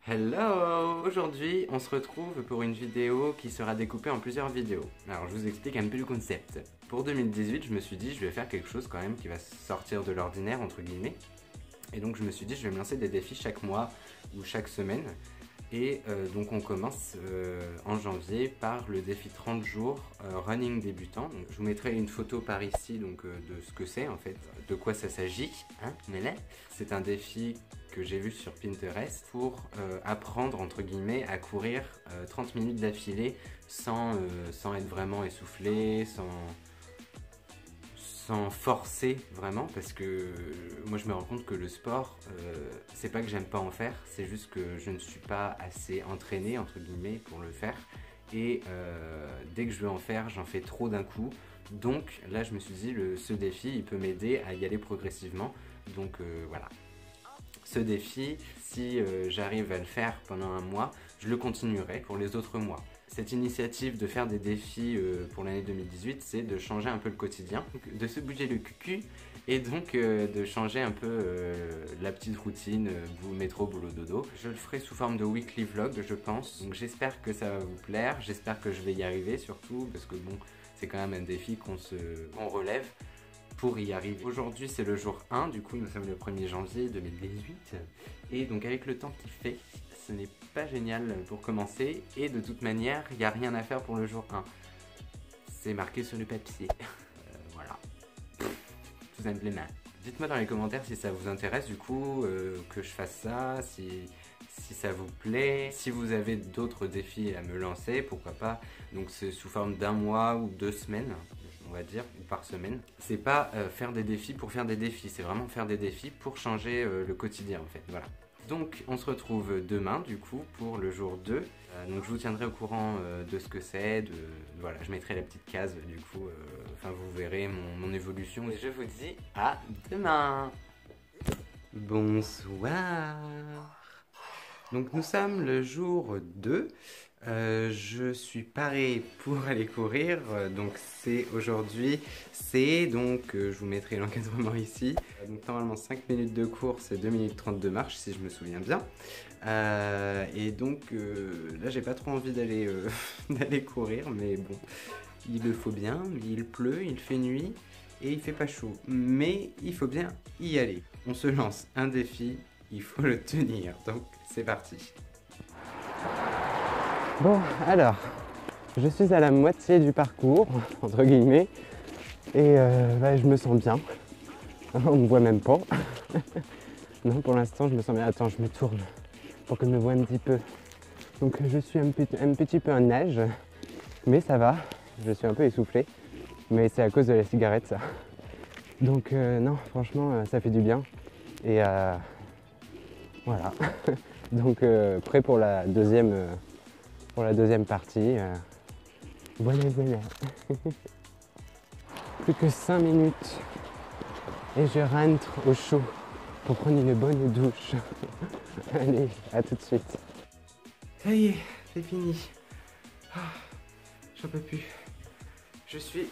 Hello! Aujourd'hui, on se retrouve pour une vidéo qui sera découpée en plusieurs vidéos. Alors, je vous explique un peu le concept. Pour 2018, je me suis dit, je vais faire quelque chose quand même qui va sortir de l'ordinaire, entre guillemets. Et donc, je me suis dit, je vais me lancer des défis chaque mois ou chaque semaine. Et donc, on commence en janvier par le défi 30 jours running débutant. Donc, je vous mettrai une photo par ici de ce que c'est en fait, de quoi ça s'agit. Hein, c'est un défi que j'ai vu sur Pinterest pour apprendre entre guillemets à courir 30 minutes d'affilée sans être vraiment essoufflé, sans forcer vraiment, parce que moi je me rends compte que le sport, c'est pas que j'aime pas en faire, c'est juste que je ne suis pas assez entraîné entre guillemets pour le faire, et dès que je veux en faire, j'en fais trop d'un coup. Donc là je me suis dit, ce défi il peut m'aider à y aller progressivement, donc voilà. Ce défi, si j'arrive à le faire pendant un mois, je le continuerai pour les autres mois. Cette initiative de faire des défis pour l'année 2018, c'est de changer un peu le quotidien, de se bouger le cul et donc de changer un peu la petite routine métro, boulot, dodo. Je le ferai sous forme de weekly vlog, je pense. Donc j'espère que ça va vous plaire, j'espère que je vais y arriver surtout, parce que bon, c'est quand même un défi qu'on relève pour y arriver. Aujourd'hui c'est le jour 1, du coup nous sommes le 1er janvier 2018 et donc avec le temps qu'il fait, ce n'est pas génial pour commencer et de toute manière il n'y a rien à faire pour le jour 1. C'est marqué sur le papier. Voilà. Tout simplement. Dites-moi dans les commentaires si ça vous intéresse du coup que je fasse ça, si ça vous plaît, si vous avez d'autres défis à me lancer, pourquoi pas. Donc c'est sous forme d'un mois ou 2 semaines, on va dire, ou par semaine. C'est pas faire des défis pour faire des défis, c'est vraiment faire des défis pour changer le quotidien en fait, voilà. Donc on se retrouve demain du coup pour le jour 2. Donc je vous tiendrai au courant de ce que c'est, voilà, je mettrai la petite case du coup, enfin vous verrez mon évolution et je vous dis à demain. Bonsoir. Donc nous sommes le jour 2. Je suis paré pour aller courir, donc c'est aujourd'hui, je vous mettrai l'encadrement ici, donc normalement 5 minutes de course et 2 minutes 30 de marche si je me souviens bien, et donc là j'ai pas trop envie d'aller d'aller courir, mais bon, il le faut bien, il pleut, il fait nuit et il fait pas chaud, mais il faut bien y aller. On se lance un défi, il faut le tenir, donc c'est parti. Bon, alors, je suis à la moitié du parcours, entre guillemets, et je me sens bien. On me voit même pas. Non, pour l'instant, je me sens bien. Attends, je me tourne pour qu'on me voit un petit peu. Donc, je suis un petit peu en nage, mais ça va. Je suis un peu essoufflé, mais c'est à cause de la cigarette, ça. Donc, non, franchement, ça fait du bien. Et voilà. Donc, prêt pour la deuxième partie. Voilà. Plus que 5 minutes et je rentre au chaud pour prendre une bonne douche. Allez, à tout de suite. Ça y est, c'est fini. Oh, j'en peux plus. Je suis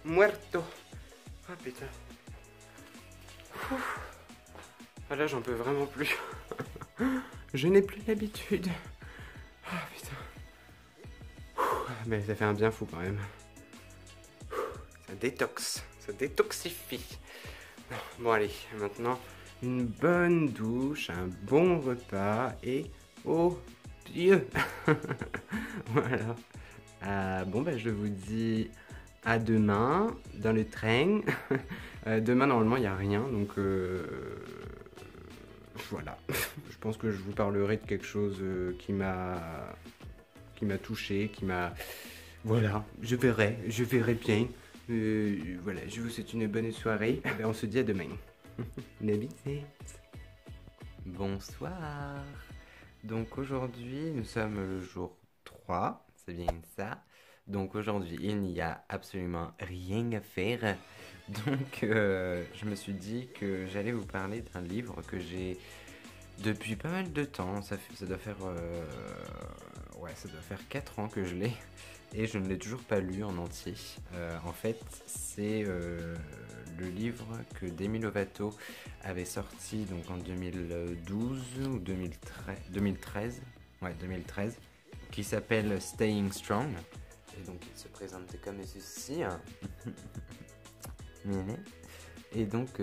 muerto. Ah putain. Ah là, j'en peux vraiment plus. Je n'ai plus l'habitude. Ah putain. Mais ça fait un bien fou quand même. Ça détoxe, ça détoxifie. Bon allez, maintenant une bonne douche, un bon repas et oh Dieu. Voilà. Bon je vous dis à demain dans le train. Demain normalement il n'y a rien donc voilà. Je pense que je vous parlerai de quelque chose qui m'a touché, qui m'a... Voilà, je verrai bien. Voilà, je vous souhaite une bonne soirée. Et on se dit à demain. La bisette. Bonsoir. Donc aujourd'hui, nous sommes le jour 3, c'est bien ça. Donc aujourd'hui, il n'y a absolument rien à faire. Donc je me suis dit que j'allais vous parler d'un livre que j'ai depuis pas mal de temps. Ça doit faire ouais, ça doit faire 4 ans que je l'ai et je ne l'ai toujours pas lu en entier. En fait, c'est le livre que Demi Lovato avait sorti donc en 2012 ou 2013, ouais 2013, qui s'appelle Staying Strong. Et donc il se présente comme ceci. Et donc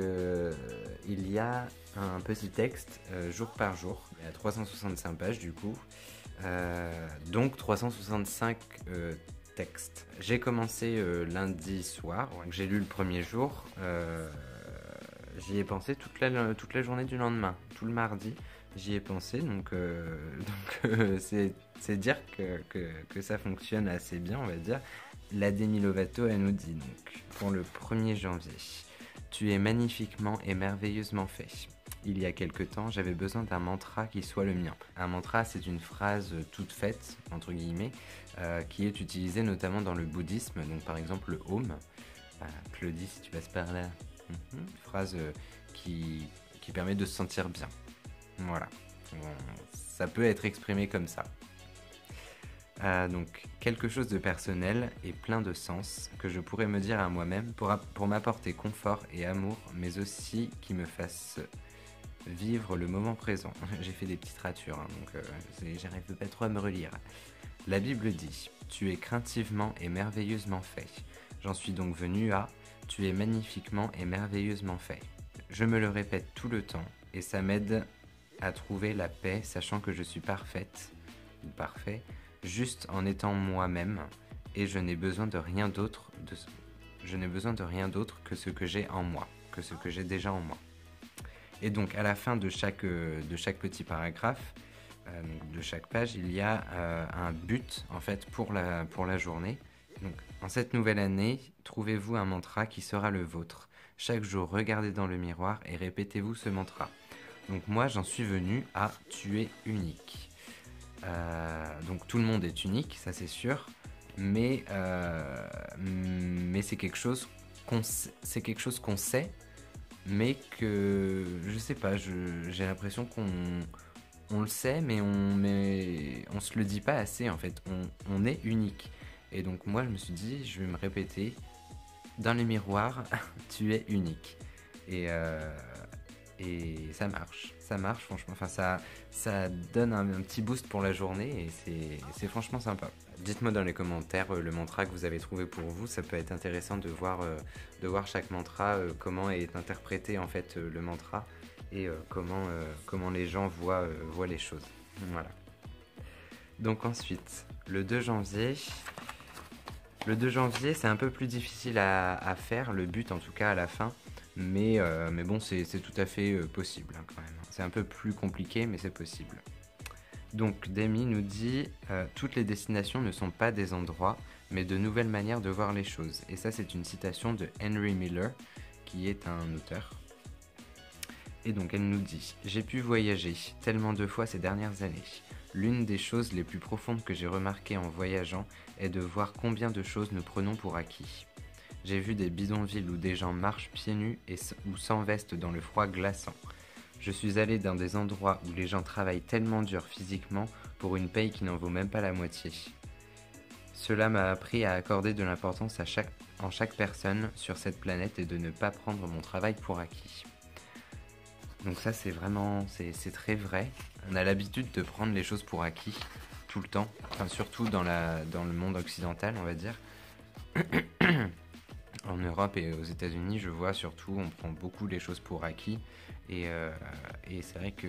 il y a un petit texte jour par jour. Il y a 365 pages du coup. Donc 365 textes. J'ai commencé lundi soir, donc j'ai lu le premier jour. J'y ai pensé toute la journée du lendemain, tout le mardi. J'y ai pensé, donc c'est dire que ça fonctionne assez bien, on va dire. La Demi Lovato, elle nous dit donc pour le 1er janvier, tu es magnifiquement et merveilleusement fait. Il y a quelque temps, j'avais besoin d'un mantra qui soit le mien. Un mantra, c'est une phrase toute faite, entre guillemets, qui est utilisée notamment dans le bouddhisme. Donc par exemple le Om. Claudie, si tu passes par là. Phrase qui permet de se sentir bien. Voilà. Ça peut être exprimé comme ça. Donc quelque chose de personnel et plein de sens que je pourrais me dire à moi-même pour m'apporter confort et amour, mais aussi qui me fasse vivre le moment présent. J'ai fait des petites ratures, hein, donc j'arrive pas trop à me relire. La Bible dit « Tu es craintivement et merveilleusement fait ». J'en suis donc venu à « Tu es magnifiquement et merveilleusement fait ». Je me le répète tout le temps et ça m'aide à trouver la paix, sachant que je suis parfaite ou parfait, juste en étant moi-même, et je n'ai besoin de rien d'autre que ce que j'ai en moi, que ce que j'ai déjà en moi. Et donc à la fin de chaque petit paragraphe, de chaque page, il y a un but en fait pour la journée. Donc, en cette nouvelle année, trouvez-vous un mantra qui sera le vôtre. Chaque jour, regardez dans le miroir et répétez-vous ce mantra. Donc moi, j'en suis venu à « Tu es unique ». Donc tout le monde est unique, ça c'est sûr, mais c'est quelque chose qu'on sait, mais que je sais pas, j'ai l'impression qu'on le sait, mais on se le dit pas assez en fait. On est unique. Et donc moi je me suis dit, je vais me répéter dans les miroirs, tu es unique. Et ça marche franchement. Enfin ça donne un petit boost pour la journée et c'est franchement sympa. Dites-moi dans les commentaires le mantra que vous avez trouvé pour vous. Ça peut être intéressant de voir chaque mantra, comment est interprété en fait le mantra et comment les gens voient les choses. Voilà. Donc ensuite, le 2 janvier, c'est un peu plus difficile à faire, le but en tout cas à la fin, mais bon, c'est tout à fait possible hein, quand même. C'est un peu plus compliqué, mais c'est possible. Donc Demi nous dit toutes les destinations ne sont pas des endroits, mais de nouvelles manières de voir les choses. Et ça, c'est une citation de Henry Miller, qui est un auteur. Et donc elle nous dit « J'ai pu voyager tellement de fois ces dernières années. L'une des choses les plus profondes que j'ai remarquées en voyageant est de voir combien de choses nous prenons pour acquis. J'ai vu des bidonvilles où des gens marchent pieds nus ou sans veste dans le froid glaçant. Je suis allé dans des endroits où les gens travaillent tellement dur physiquement pour une paye qui n'en vaut même pas la moitié. Cela m'a appris à accorder de l'importance en chaque personne sur cette planète et de ne pas prendre mon travail pour acquis. » Donc ça c'est c'est très vrai. On a l'habitude de prendre les choses pour acquis tout le temps, enfin, surtout dans le monde occidental on va dire. En Europe et aux États-Unis, je vois surtout, on prend beaucoup les choses pour acquis et c'est vrai que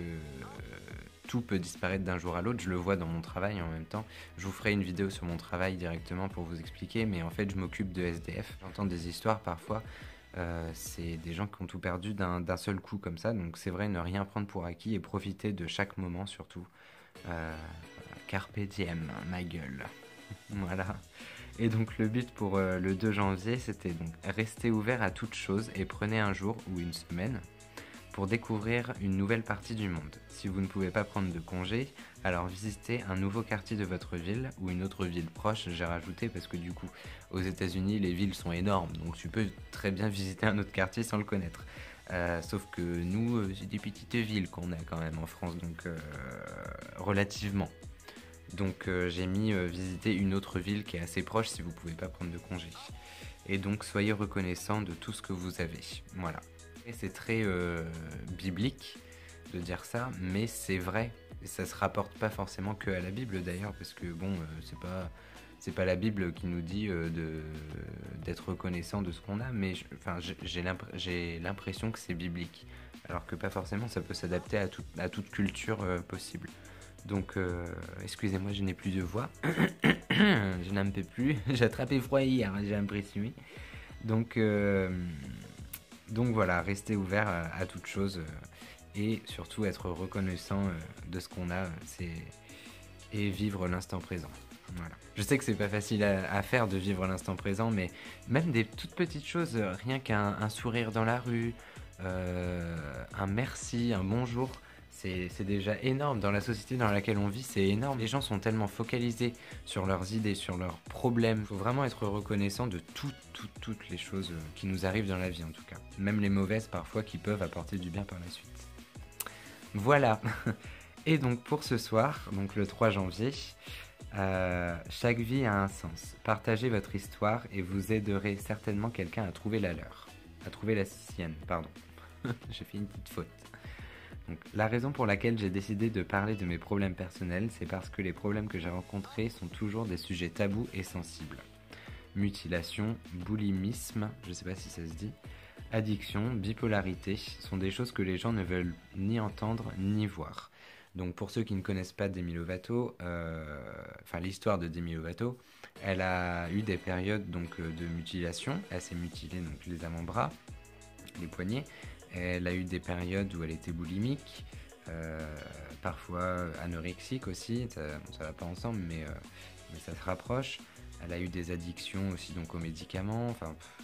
tout peut disparaître d'un jour à l'autre. Je le vois dans mon travail en même temps. Je vous ferai une vidéo sur mon travail directement pour vous expliquer, mais en fait, je m'occupe de SDF. J'entends des histoires parfois. C'est des gens qui ont tout perdu d'un seul coup comme ça, donc c'est vrai, ne rien prendre pour acquis et profiter de chaque moment surtout. Carpe diem, ma gueule. Voilà. Et donc le but pour le 2 janvier, c'était donc rester ouvert à toute chose et prenez un jour ou une semaine pour découvrir une nouvelle partie du monde. Si vous ne pouvez pas prendre de congé, alors visitez un nouveau quartier de votre ville ou une autre ville proche, j'ai rajouté parce que du coup aux États-Unis les villes sont énormes, donc tu peux très bien visiter un autre quartier sans le connaître. Sauf que nous, c'est des petites villes qu'on a quand même en France, donc relativement. Donc j'ai mis visiter une autre ville qui est assez proche si vous pouvez pas prendre de congé. Et donc soyez reconnaissants de tout ce que vous avez. Voilà. Et c'est très biblique de dire ça, mais c'est vrai. Et ça se rapporte pas forcément que à la Bible d'ailleurs, parce que bon, c'est pas la Bible qui nous dit d'être reconnaissant de ce qu'on a, mais j'ai l'impression que c'est biblique, alors que pas forcément. Ça peut s'adapter à toute culture possible. Donc, excusez-moi, je n'ai plus de voix. Je n'en peux plus. J'ai attrapé froid hier, j'ai l'impression. Donc voilà, restez ouvert à toute chose et surtout être reconnaissant de ce qu'on a et vivre l'instant présent. Voilà. Je sais que c'est pas facile à faire de vivre l'instant présent, mais même des toutes petites choses, rien qu'un sourire dans la rue, un merci, un bonjour, c'est déjà énorme. Dans la société dans laquelle on vit, c'est énorme. Les gens sont tellement focalisés sur leurs idées, sur leurs problèmes. Il faut vraiment être reconnaissant de toutes les choses qui nous arrivent dans la vie en tout cas. Même les mauvaises parfois qui peuvent apporter du bien par la suite. Voilà. Et donc pour ce soir, donc le 3 janvier, chaque vie a un sens. Partagez votre histoire et vous aiderez certainement quelqu'un à trouver la leur. À trouver la sienne, pardon. J'ai fait une petite faute. Donc, la raison pour laquelle j'ai décidé de parler de mes problèmes personnels, c'est parce que les problèmes que j'ai rencontrés sont toujours des sujets tabous et sensibles. Mutilation, boulimisme, je sais pas si ça se dit, addiction, bipolarité, sont des choses que les gens ne veulent ni entendre ni voir. Donc pour ceux qui ne connaissent pas Demi Lovato, l'histoire de Demi Lovato, elle a eu des périodes donc, de mutilation. Elle s'est mutilée donc, les avant-bras, les poignets. Elle a eu des périodes où elle était boulimique, parfois anorexique aussi, ça va pas ensemble, mais ça se rapproche. Elle a eu des addictions aussi donc aux médicaments,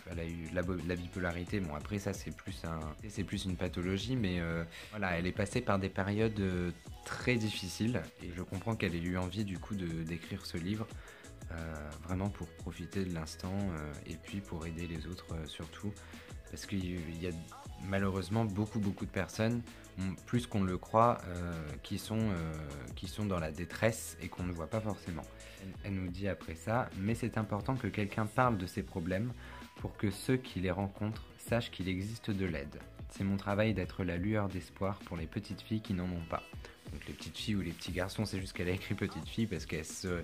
elle a eu la bipolarité. Bon après ça c'est plus une pathologie, mais voilà, elle est passée par des périodes très difficiles et je comprends qu'elle ait eu envie du coup d'écrire ce livre, vraiment pour profiter de l'instant et puis pour aider les autres surtout, parce qu'il y a malheureusement beaucoup de personnes, plus qu'on le croit, qui sont dans la détresse et qu'on ne voit pas forcément. Elle nous dit après ça, mais c'est important que quelqu'un parle de ses problèmes pour que ceux qui les rencontrent sachent qu'il existe de l'aide. C'est mon travail d'être la lueur d'espoir pour les petites filles qui n'en ont pas. Donc les petites filles ou les petits garçons, c'est juste qu'elle a écrit petite fille parce qu'elle se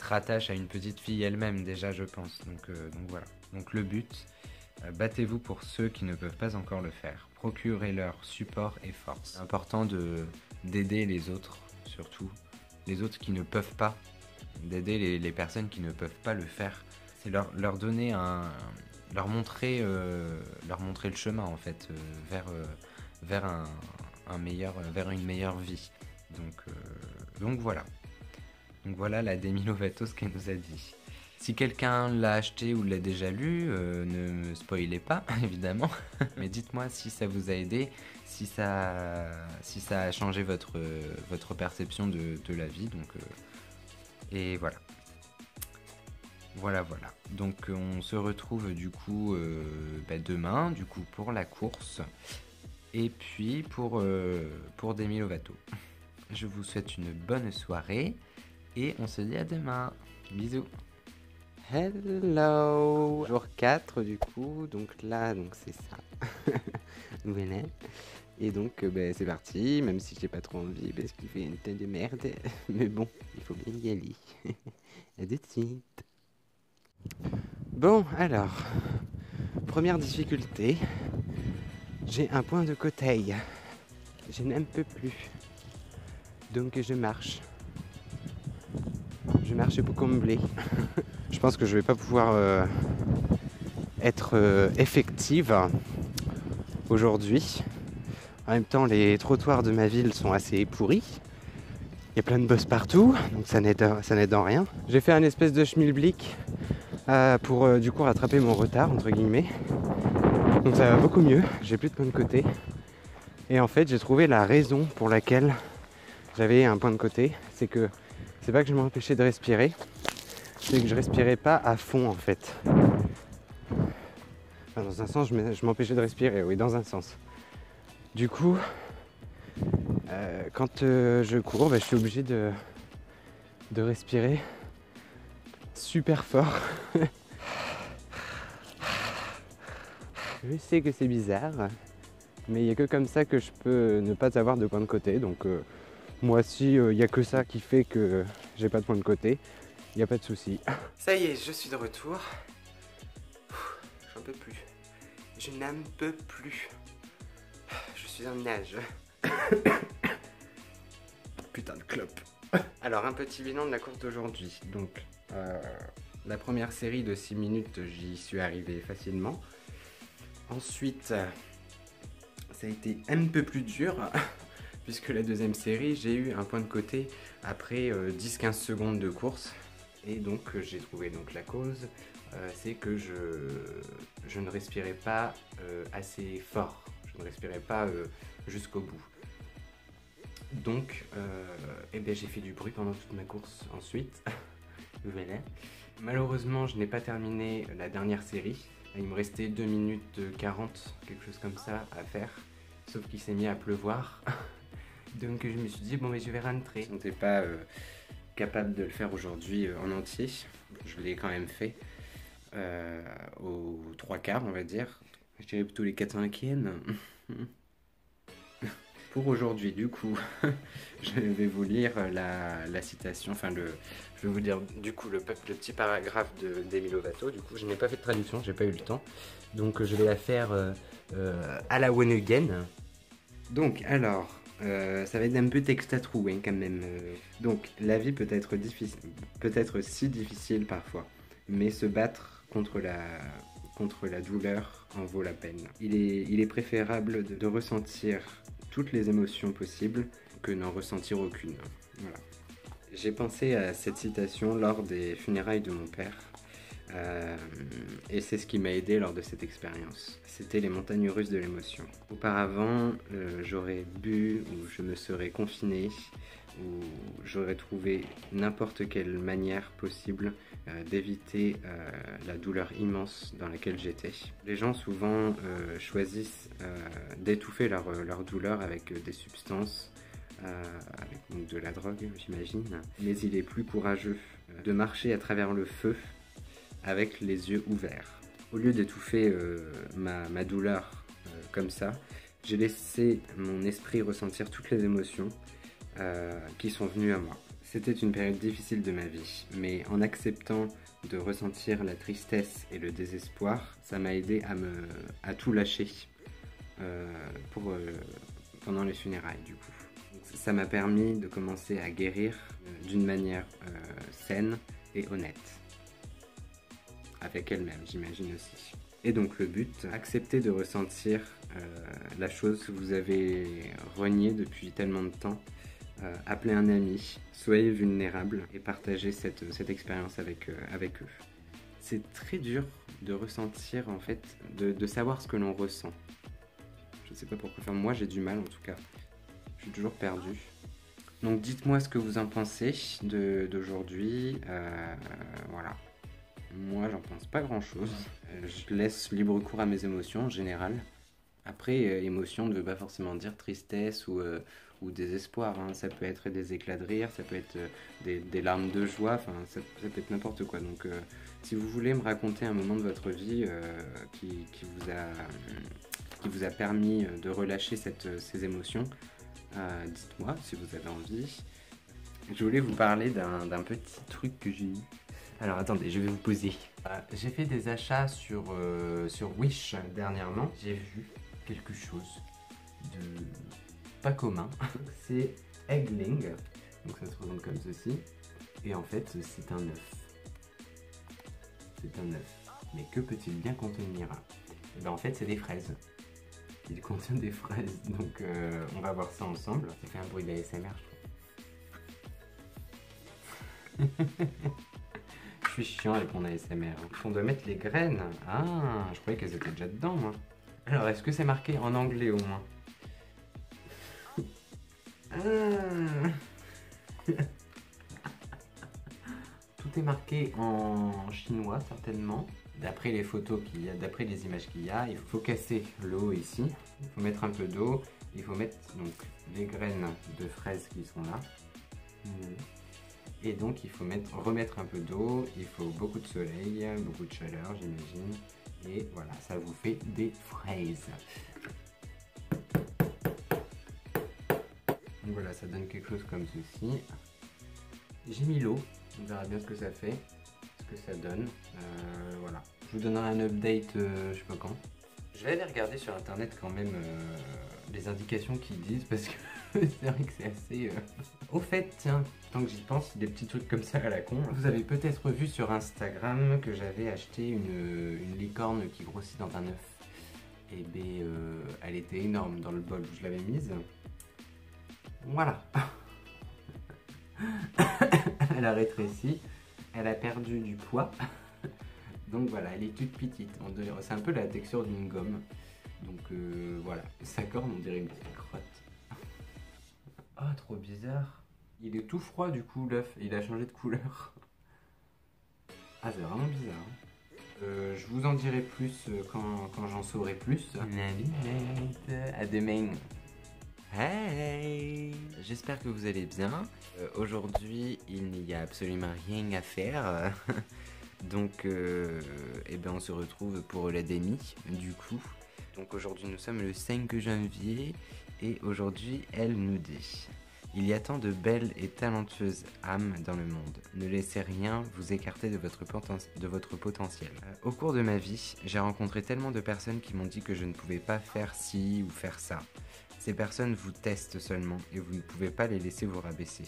rattache à une petite fille elle-même déjà, je pense. Donc voilà. Donc le but, battez-vous pour ceux qui ne peuvent pas encore le faire. Procurez-leur support et force. C'est important d'aider les autres, surtout. Les autres qui ne peuvent pas. D'aider les personnes qui ne peuvent pas le faire. C'est leur donner leur montrer le chemin en fait, vers une meilleure vie. Donc voilà. Donc voilà la Demi Lovato, ce qu'elle nous a dit. Si quelqu'un l'a acheté ou l'a déjà lu, ne me spoilez pas, évidemment. Mais dites-moi si ça vous a aidé, si ça a changé votre perception de la vie. Donc, et voilà. Voilà. Donc on se retrouve du coup demain, du coup pour la course. Et puis pour Demi Lovato. Je vous souhaite une bonne soirée et on se dit à demain. Bisous. Hello, jour 4 du coup, donc là, c'est ça, voilà, et donc c'est parti, même si j'ai pas trop envie parce qu'il fait une tonne de merde, mais bon, il faut bien y aller, à tout de suite. Bon, alors, première difficulté, j'ai un point de côté, je n'en peux plus, donc je marche pour combler. Je pense que je vais pas pouvoir être effective aujourd'hui. En même temps, les trottoirs de ma ville sont assez pourris. Il y a plein de bosses partout, donc ça n'aide en rien. J'ai fait un espèce de schmilblick pour du coup rattraper mon retard, entre guillemets. Donc ça va beaucoup mieux, j'ai plus de point de côté. Et en fait, j'ai trouvé la raison pour laquelle j'avais un point de côté. C'est pas que je m'empêchais de respirer, c'est que je respirais pas à fond en fait. Enfin, dans un sens, je m'empêchais de respirer, oui, dans un sens. Du coup, quand je cours, je suis obligé de respirer super fort. Je sais que c'est bizarre, mais il n'y a que comme ça que je peux ne pas avoir de point de côté. Donc moi, si il n'y a que ça qui fait que j'ai pas de point de côté, il n'y a pas de souci. Ça y est, je suis de retour. J'en peux plus. Je n'en peux plus. Je suis en nage. Putain de clope. Alors, un petit bilan de la course d'aujourd'hui. Donc, la première série de 6 minutes, j'y suis arrivé facilement. Ensuite, ça a été un peu plus dur, puisque la deuxième série, j'ai eu un point de côté après 10-15 secondes de course. Et donc, j'ai trouvé donc, la cause, c'est que je ne respirais pas assez fort. Je ne respirais pas jusqu'au bout. Donc, eh bien, j'ai fait du bruit pendant toute ma course ensuite. Voilà. Malheureusement, je n'ai pas terminé la dernière série. Il me restait 2 minutes 40, quelque chose comme ça, à faire. Sauf qu'il s'est mis à pleuvoir. Donc je me suis dit, bon mais je vais rentrer. Je n'étais pas capable de le faire aujourd'hui en entier. Je l'ai quand même fait aux 3/4, on va dire. Je dirais plutôt les 4/5. Pour aujourd'hui, du coup, je vais vous lire la citation, enfin je vais vous dire du coup le petit paragraphe de Demi Lovato. Du coup, je n'ai pas fait de traduction, j'ai pas eu le temps, donc je vais la faire à la one again. Donc alors, ça va être un peu texte à trouver quand même. Donc la vie peut être si difficile parfois, mais se battre contre la douleur en vaut la peine. Il est préférable de ressentir toutes les émotions possibles que n'en ressentir aucune. Voilà. J'ai pensé à cette citation lors des funérailles de mon père et c'est ce qui m'a aidé lors de cette expérience. C'était les montagnes russes de l'émotion. Auparavant, j'aurais bu ou je me serais confiné ou j'aurais trouvé n'importe quelle manière possible d'éviter la douleur immense dans laquelle j'étais. Les gens souvent choisissent d'étouffer leur douleur avec des substances, avec donc de la drogue j'imagine, mais il est plus courageux de marcher à travers le feu avec les yeux ouverts. Au lieu d'étouffer ma douleur comme ça, j'ai laissé mon esprit ressentir toutes les émotions qui sont venues à moi. C'était une période difficile de ma vie, mais en acceptant de ressentir la tristesse et le désespoir, ça m'a aidé à tout lâcher pendant les funérailles du coup. Ça m'a permis de commencer à guérir d'une manière saine et honnête. Avec elle-même, j'imagine aussi. Et donc le but, accepter de ressentir la chose que vous avez reniée depuis tellement de temps. Appelez un ami, soyez vulnérable et partagez cette expérience avec eux. C'est très dur de ressentir, en fait, de savoir ce que l'on ressent. Je ne sais pas pourquoi, enfin, moi j'ai du mal en tout cas. Je suis toujours perdu. Donc dites-moi ce que vous en pensez d'aujourd'hui. Voilà. Moi j'en pense pas grand chose. Je laisse libre cours à mes émotions en général. Après, émotion ne veut pas forcément dire tristesse ou désespoir, hein. Ça peut être des éclats de rire, ça peut être des larmes de joie, enfin ça peut être n'importe quoi. Donc si vous voulez me raconter un moment de votre vie qui vous a permis de relâcher ces émotions, dites-moi si vous avez envie. Je voulais vous parler d'un petit truc que j'ai eu. Alors attendez, je vais vous poser. J'ai fait des achats sur Wish dernièrement. J'ai vu quelque chose de pas commun. C'est Eggling. Donc ça se présente comme ceci. Et en fait, c'est un œuf. C'est un œuf. Mais que peut-il bien contenir? Et ben en fait, c'est des fraises. Il contient des fraises. Donc on va voir ça ensemble. Ça fait un bruit d'ASMR, je trouve. Je suis chiant avec mon ASMR. On doit mettre les graines. Ah, je croyais qu'elles étaient déjà dedans, moi. Alors, est-ce que c'est marqué en anglais au moins? Tout est marqué en chinois, certainement. D'après les photos qu'il y a, d'après les images qu'il y a, il faut casser l'eau ici. Il faut mettre un peu d'eau. Il faut mettre donc les graines de fraises qui sont là. Et donc il faut remettre un peu d'eau, il faut beaucoup de soleil, beaucoup de chaleur j'imagine. Et voilà, ça vous fait des fraises. Donc voilà, ça donne quelque chose comme ceci. J'ai mis l'eau, on verra bien ce que ça fait, ce que ça donne. Voilà, je vous donnerai un update, je sais pas quand. Je vais aller regarder sur internet quand même les indications qu'ils disent parce que c'est vrai que c'est assez... Au fait, tiens, tant que j'y pense, des petits trucs comme ça à la con. Vous avez peut-être vu sur Instagram que j'avais acheté une licorne qui grossit dans un œuf. Et bien, elle était énorme dans le bol où je l'avais mise. Voilà. Elle a rétréci, elle a perdu du poids. Donc voilà, elle est toute petite. C'est un peu la texture d'une gomme. Donc voilà, sa corne on dirait une petite crotte. Ah, trop bizarre. Il est tout froid du coup l'œuf, il a changé de couleur. Ah, c'est vraiment bizarre. Je vous en dirai plus quand j'en saurai plus. À demain. Hey, j'espère que vous allez bien. Aujourd'hui, il n'y a absolument rien à faire. Donc, eh ben, on se retrouve pour la démi, du coup. Donc aujourd'hui, nous sommes le 5 janvier et aujourd'hui, elle nous dit: il y a tant de belles et talentueuses âmes dans le monde. Ne laissez rien vous écarter de votre potentiel. Au cours de ma vie, j'ai rencontré tellement de personnes qui m'ont dit que je ne pouvais pas faire ci ou faire ça. Ces personnes vous testent seulement et vous ne pouvez pas les laisser vous rabaisser.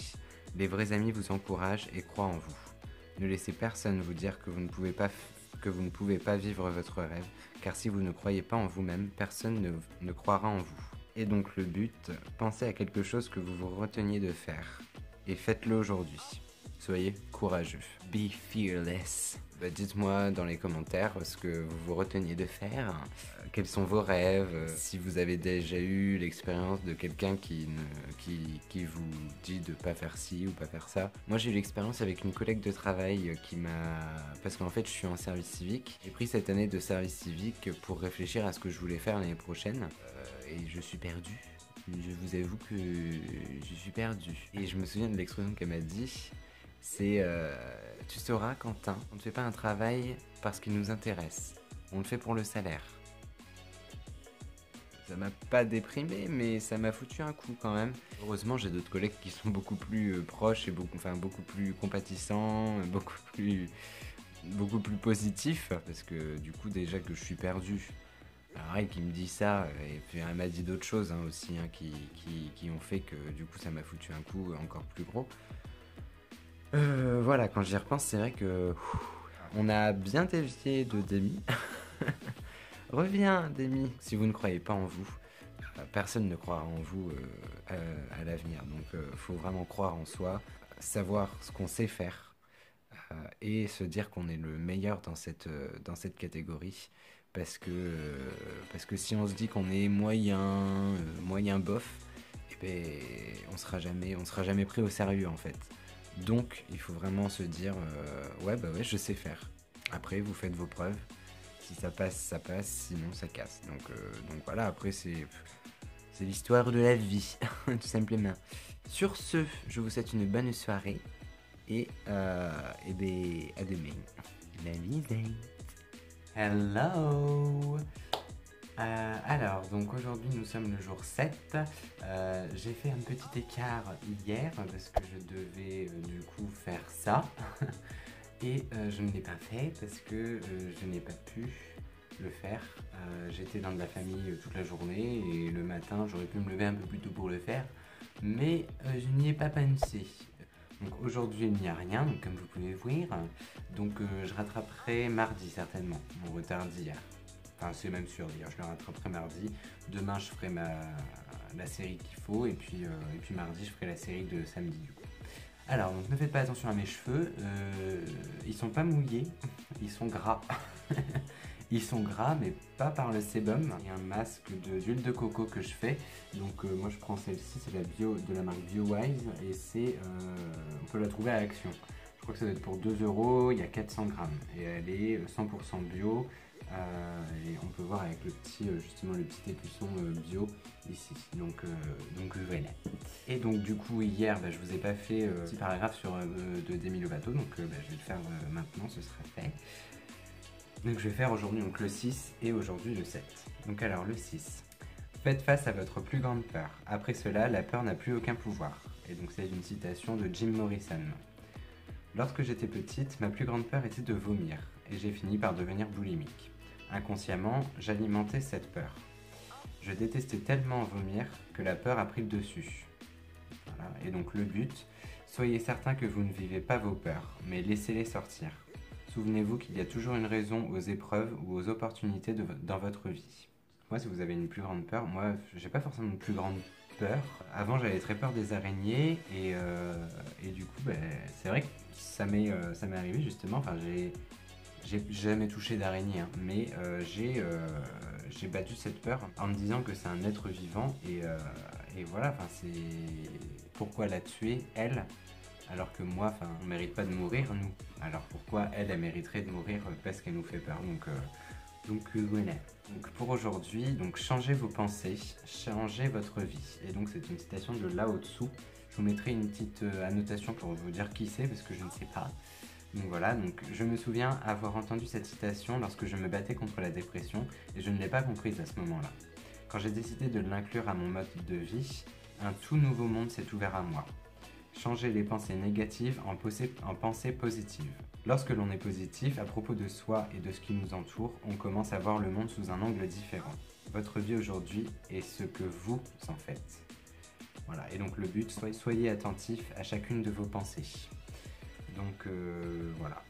Les vrais amis vous encouragent et croient en vous. Ne laissez personne vous dire que vous ne pouvez pas vivre votre rêve, car si vous ne croyez pas en vous-même, personne ne croira en vous. Et donc le but, pensez à quelque chose que vous vous reteniez de faire, et faites-le aujourd'hui. Soyez courageux. Be fearless. Dites-moi dans les commentaires ce que vous vous reteniez de faire, quels sont vos rêves, si vous avez déjà eu l'expérience de quelqu'un qui vous dit de pas faire ci ou pas faire ça. Moi j'ai eu l'expérience avec une collègue de travail qui m'a... Parce qu'en fait je suis en service civique. J'ai pris cette année de service civique pour réfléchir à ce que je voulais faire l'année prochaine. Et je suis perdu. Je vous avoue que je suis perdu. Et je me souviens de l'expression qu'elle m'a dit. C'est tu sauras, Quentin, on ne fait pas un travail parce qu'il nous intéresse. On le fait pour le salaire. Ça m'a pas déprimé, mais ça m'a foutu un coup quand même. Heureusement, j'ai d'autres collègues qui sont beaucoup plus proches et beaucoup plus compatissants, beaucoup plus positifs. Parce que du coup, déjà que je suis perdu. Alors elle qui me dit ça, et puis elle m'a dit d'autres choses aussi qui ont fait que du coup ça m'a foutu un coup encore plus gros. Voilà, quand j'y repense, c'est vrai que on a bien dévié de Demi. Reviens, Demi. Si vous ne croyez pas en vous, personne ne croira en vous à l'avenir. Donc, faut vraiment croire en soi, savoir ce qu'on sait faire et se dire qu'on est le meilleur dans cette catégorie. Parce que si on se dit qu'on est moyen bof, eh ben, on sera jamais pris au sérieux en fait. Donc il faut vraiment se dire ouais je sais faire. Après vous faites vos preuves. Si ça passe, ça passe, sinon ça casse. Donc voilà, après c'est l'histoire de la vie, tout simplement. Sur ce, je vous souhaite une bonne soirée et à demain. La misère. Hello. Alors, donc aujourd'hui nous sommes le jour 7. J'ai fait un petit écart hier parce que je devais du coup faire ça. Et je ne l'ai pas fait parce que je n'ai pas pu le faire. J'étais dans de la famille toute la journée et le matin j'aurais pu me lever un peu plus tôt pour le faire. Mais je n'y ai pas pensé. Donc aujourd'hui il n'y a rien, donc comme vous pouvez voir. Donc je rattraperai mardi certainement, mon retard d'hier. Enfin c'est même sûr d'hier, je le rattraperai mardi. Demain je ferai la série qu'il faut et puis mardi je ferai la série de samedi du coup. Alors donc ne faites pas attention à mes cheveux, ils sont pas mouillés, ils sont gras. Ils sont gras mais pas par le sébum. Il y a un masque d'huile de coco que je fais. Donc moi je prends celle-ci, c'est de la marque BioWise et on peut la trouver à Action. Je crois que ça doit être pour 2 €, il y a 400 grammes et elle est 100% bio. Et on peut voir avec le petit, justement le petit écusson bio ici. Donc voilà. Et donc du coup hier, je vous ai pas fait petit paragraphe sur de Demi Lovato, donc je vais le faire maintenant, ce sera fait. Donc je vais faire aujourd'hui le 6 et aujourd'hui le 7. Donc alors le 6. Faites face à votre plus grande peur. Après cela, la peur n'a plus aucun pouvoir. Et donc c'est une citation de Jim Morrison. Lorsque j'étais petite, ma plus grande peur était de vomir, et j'ai fini par devenir boulimique. Inconsciemment, j'alimentais cette peur. Je détestais tellement vomir que la peur a pris le dessus. Voilà. Et donc le but, soyez certain que vous ne vivez pas vos peurs, mais laissez-les sortir. Souvenez-vous qu'il y a toujours une raison aux épreuves ou aux opportunités dans votre vie. Moi, si vous avez une plus grande peur, moi, j'ai pas forcément une plus grande peur. Avant, j'avais très peur des araignées et du coup, c'est vrai que ça m'est arrivé justement. Enfin, j'ai jamais touché d'araignée, hein, mais j'ai battu cette peur en me disant que c'est un être vivant et voilà. Enfin, c'est pourquoi la tuer, elle, alors que moi, enfin, on mérite pas de mourir, nous. Alors pourquoi elle mériterait de mourir parce qu'elle nous fait peur. Donc voilà. Donc pour aujourd'hui, donc changez vos pensées, changez votre vie. Et donc c'est une citation de Lao Tzu. Je vous mettrai une petite annotation pour vous dire qui c'est parce que je ne sais pas. Donc voilà, donc je me souviens avoir entendu cette citation lorsque je me battais contre la dépression et je ne l'ai pas comprise à ce moment-là. Quand j'ai décidé de l'inclure à mon mode de vie, un tout nouveau monde s'est ouvert à moi. Changer les pensées négatives en pensées positives. Lorsque l'on est positif à propos de soi et de ce qui nous entoure, on commence à voir le monde sous un angle différent. Votre vie aujourd'hui est ce que vous en faites. Voilà, et donc le but, soyez attentif à chacune de vos pensées. Donc voilà.